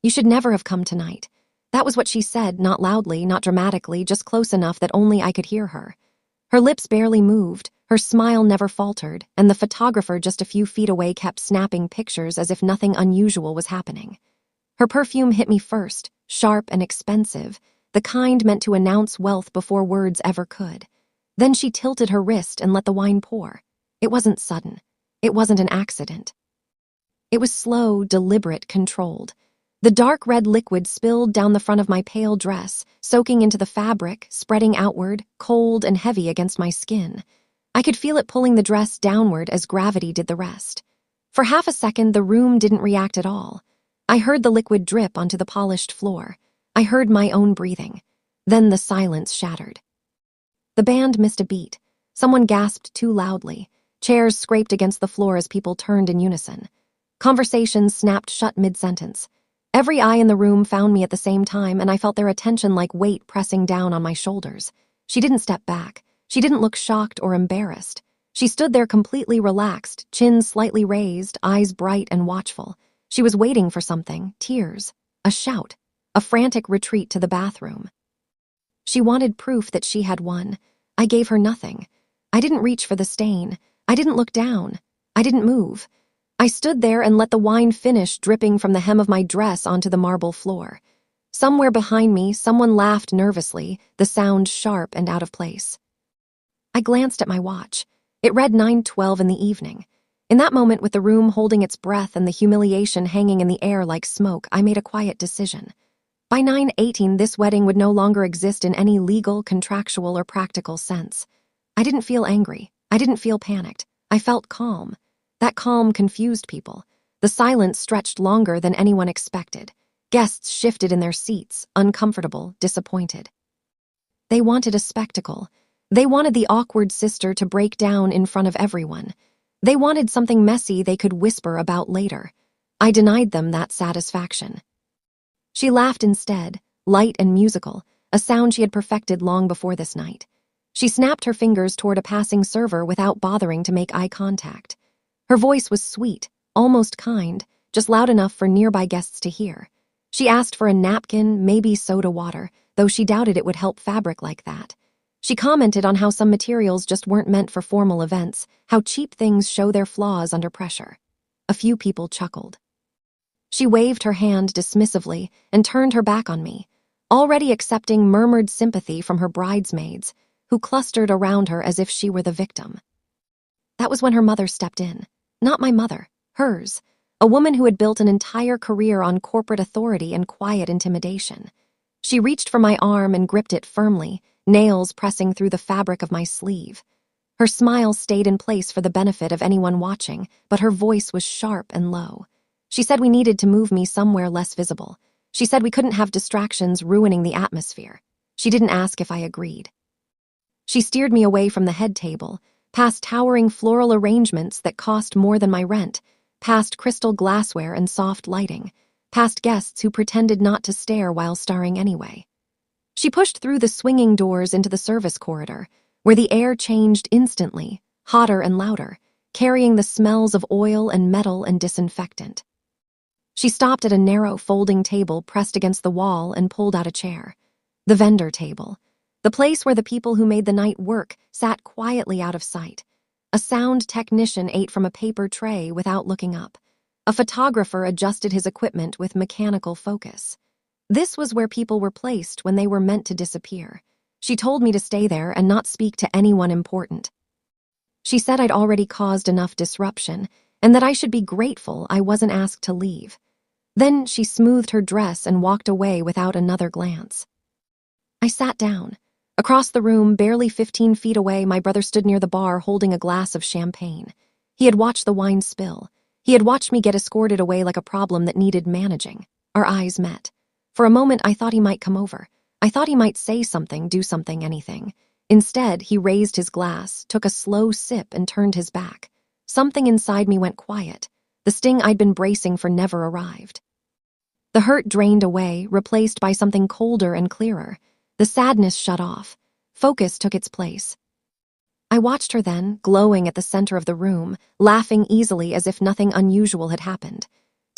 You should never have come tonight." That was what she said, not loudly, not dramatically, just close enough that only I could hear her. Her lips barely moved, her smile never faltered, and the photographer just a few feet away kept snapping pictures as if nothing unusual was happening. Her perfume hit me first, sharp and expensive, the kind meant to announce wealth before words ever could. Then she tilted her wrist and let the wine pour. It wasn't sudden. It wasn't an accident. It was slow, deliberate, controlled. The dark red liquid spilled down the front of my pale dress, soaking into the fabric, spreading outward, cold and heavy against my skin. I could feel it pulling the dress downward as gravity did the rest. For half a second, the room didn't react at all. I heard the liquid drip onto the polished floor. I heard my own breathing. Then the silence shattered. The band missed a beat. Someone gasped too loudly. Chairs scraped against the floor as people turned in unison. Conversations snapped shut mid-sentence. Every eye in the room found me at the same time, and I felt their attention like weight pressing down on my shoulders. She didn't step back. She didn't look shocked or embarrassed. She stood there completely relaxed, chin slightly raised, eyes bright and watchful. She was waiting for something, tears, a shout, a frantic retreat to the bathroom. She wanted proof that she had won. I gave her nothing. I didn't reach for the stain. I didn't look down. I didn't move. I stood there and let the wine finish dripping from the hem of my dress onto the marble floor. Somewhere behind me, someone laughed nervously, the sound sharp and out of place. I glanced at my watch. It read 9:12 in the evening. In that moment, with the room holding its breath and the humiliation hanging in the air like smoke, I made a quiet decision. By 9:18, this wedding would no longer exist in any legal, contractual, or practical sense. I didn't feel angry. I didn't feel panicked. I felt calm. That calm confused people. The silence stretched longer than anyone expected. Guests shifted in their seats, uncomfortable, disappointed. They wanted a spectacle. They wanted the awkward sister to break down in front of everyone. They wanted something messy they could whisper about later. I denied them that satisfaction. She laughed instead, light and musical, a sound she had perfected long before this night. She snapped her fingers toward a passing server without bothering to make eye contact. Her voice was sweet, almost kind, just loud enough for nearby guests to hear. She asked for a napkin, maybe soda water, though she doubted it would help fabric like that. She commented on how some materials just weren't meant for formal events, how cheap things show their flaws under pressure. A few people chuckled. She waved her hand dismissively and turned her back on me, already accepting murmured sympathy from her bridesmaids, who clustered around her as if she were the victim. That was when her mother stepped in. Not my mother, hers, a woman who had built an entire career on corporate authority and quiet intimidation. She reached for my arm and gripped it firmly, nails pressing through the fabric of my sleeve. Her smile stayed in place for the benefit of anyone watching, but her voice was sharp and low. She said we needed to move me somewhere less visible. She said we couldn't have distractions ruining the atmosphere. She didn't ask if I agreed. She steered me away from the head table, past towering floral arrangements that cost more than my rent, past crystal glassware and soft lighting, past guests who pretended not to stare while starring anyway. She pushed through the swinging doors into the service corridor, where the air changed instantly, hotter and louder, carrying the smells of oil and metal and disinfectant. She stopped at a narrow folding table pressed against the wall and pulled out a chair. The vendor table. The place where the people who made the night work sat quietly out of sight. A sound technician ate from a paper tray without looking up. A photographer adjusted his equipment with mechanical focus. This was where people were placed when they were meant to disappear. She told me to stay there and not speak to anyone important. She said I'd already caused enough disruption and that I should be grateful I wasn't asked to leave. Then she smoothed her dress and walked away without another glance. I sat down. Across the room, barely 15 feet away, my brother stood near the bar holding a glass of champagne. He had watched the wine spill. He had watched me get escorted away like a problem that needed managing. Our eyes met. For a moment, I thought he might come over. I thought he might say something, do something, anything. Instead, he raised his glass, took a slow sip, and turned his back. Something inside me went quiet. The sting I'd been bracing for never arrived. The hurt drained away, replaced by something colder and clearer. The sadness shut off. Focus took its place. I watched her then, glowing at the center of the room, laughing easily as if nothing unusual had happened.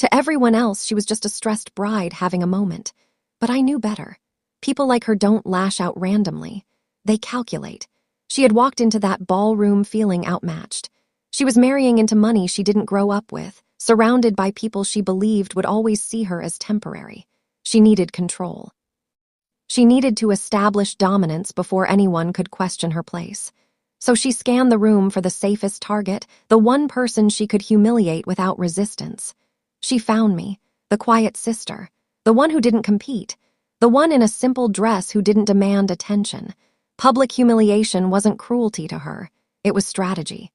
To everyone else, she was just a stressed bride having a moment. But I knew better. People like her don't lash out randomly. They calculate. She had walked into that ballroom feeling outmatched. She was marrying into money she didn't grow up with, surrounded by people she believed would always see her as temporary. She needed control. She needed to establish dominance before anyone could question her place. So she scanned the room for the safest target, the one person she could humiliate without resistance. She found me, the quiet sister, the one who didn't compete, the one in a simple dress who didn't demand attention. Public humiliation wasn't cruelty to her, it was strategy.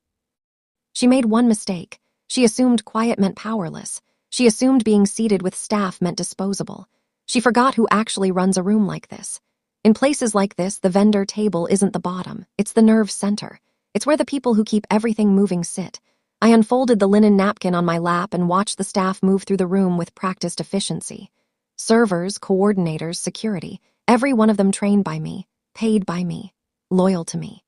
She made one mistake. She assumed quiet meant powerless. She assumed being seated with staff meant disposable. She forgot who actually runs a room like this. In places like this, the vendor table isn't the bottom, it's the nerve center. It's where the people who keep everything moving sit. I unfolded the linen napkin on my lap and watched the staff move through the room with practiced efficiency. Servers, coordinators, security, every one of them trained by me, paid by me, loyal to me.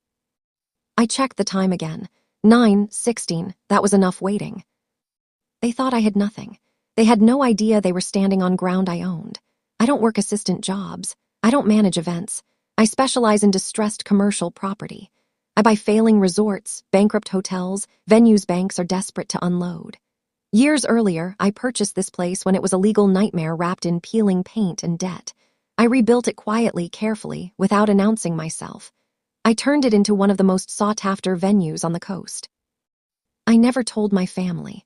I checked the time again. 9:16, that was enough waiting. They thought I had nothing. They had no idea they were standing on ground I owned. I don't work assistant jobs. I don't manage events. I specialize in distressed commercial property. I buy failing resorts, bankrupt hotels, venues banks are desperate to unload. Years earlier, I purchased this place when it was a legal nightmare wrapped in peeling paint and debt. I rebuilt it quietly, carefully, without announcing myself. I turned it into one of the most sought-after venues on the coast. I never told my family.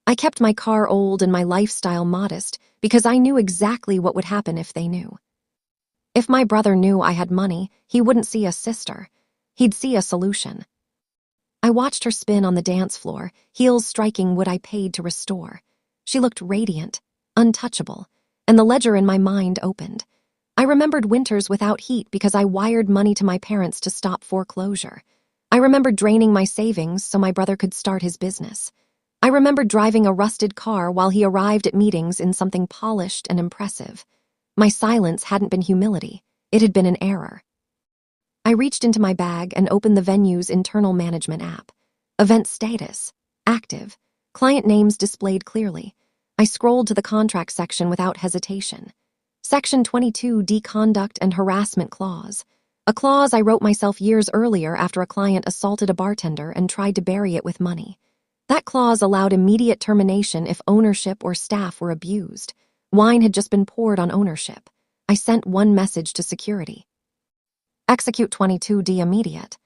I kept my car old and my lifestyle modest because I knew exactly what would happen if they knew. If my brother knew I had money, he wouldn't see a sister. He'd see a solution. I watched her spin on the dance floor, heels striking what I paid to restore. She looked radiant, untouchable, and the ledger in my mind opened. I remembered winters without heat because I wired money to my parents to stop foreclosure. I remembered draining my savings so my brother could start his business. I remembered driving a rusted car while he arrived at meetings in something polished and impressive. My silence hadn't been humility, it had been an error. I reached into my bag and opened the venue's internal management app. Event status, active, client names displayed clearly. I scrolled to the contract section without hesitation. Section 22D, Conduct and Harassment Clause. A clause I wrote myself years earlier after a client assaulted a bartender and tried to bury it with money. That clause allowed immediate termination if ownership or staff were abused. Wine had just been poured on ownership. I sent one message to security. Execute 22D immediate.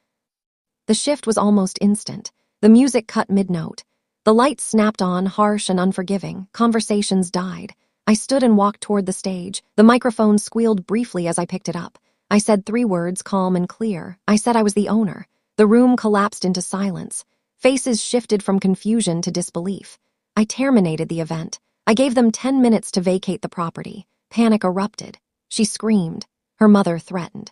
The shift was almost instant. The music cut mid-note. The lights snapped on, harsh and unforgiving. Conversations died. I stood and walked toward the stage. The microphone squealed briefly as I picked it up. I said 3 words, calm and clear. I said I was the owner. The room collapsed into silence. Faces shifted from confusion to disbelief. I terminated the event. I gave them 10 minutes to vacate the property. Panic erupted. She screamed. Her mother threatened.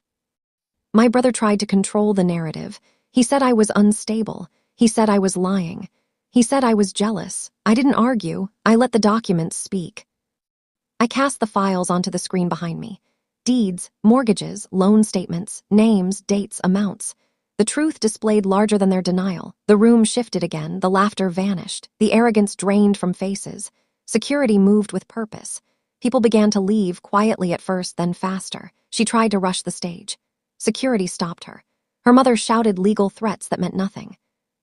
My brother tried to control the narrative. He said I was unstable. He said I was lying. He said I was jealous. I didn't argue. I let the documents speak. I cast the files onto the screen behind me. Deeds, mortgages, loan statements, names, dates, amounts. The truth displayed larger than their denial. The room shifted again. The laughter vanished. The arrogance drained from faces. Security moved with purpose. People began to leave, quietly at first, then faster. She tried to rush the stage. Security stopped her. Her mother shouted legal threats that meant nothing.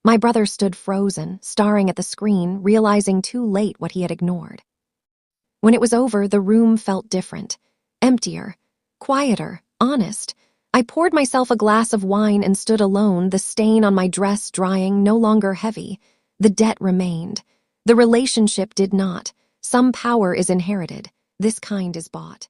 My brother stood frozen, staring at the screen, realizing too late what he had ignored. When it was over, the room felt different. Emptier. Quieter. Honest. I poured myself a glass of wine and stood alone, the stain on my dress drying, no longer heavy. The debt remained. The relationship did not. Some power is inherited. This kind is bought.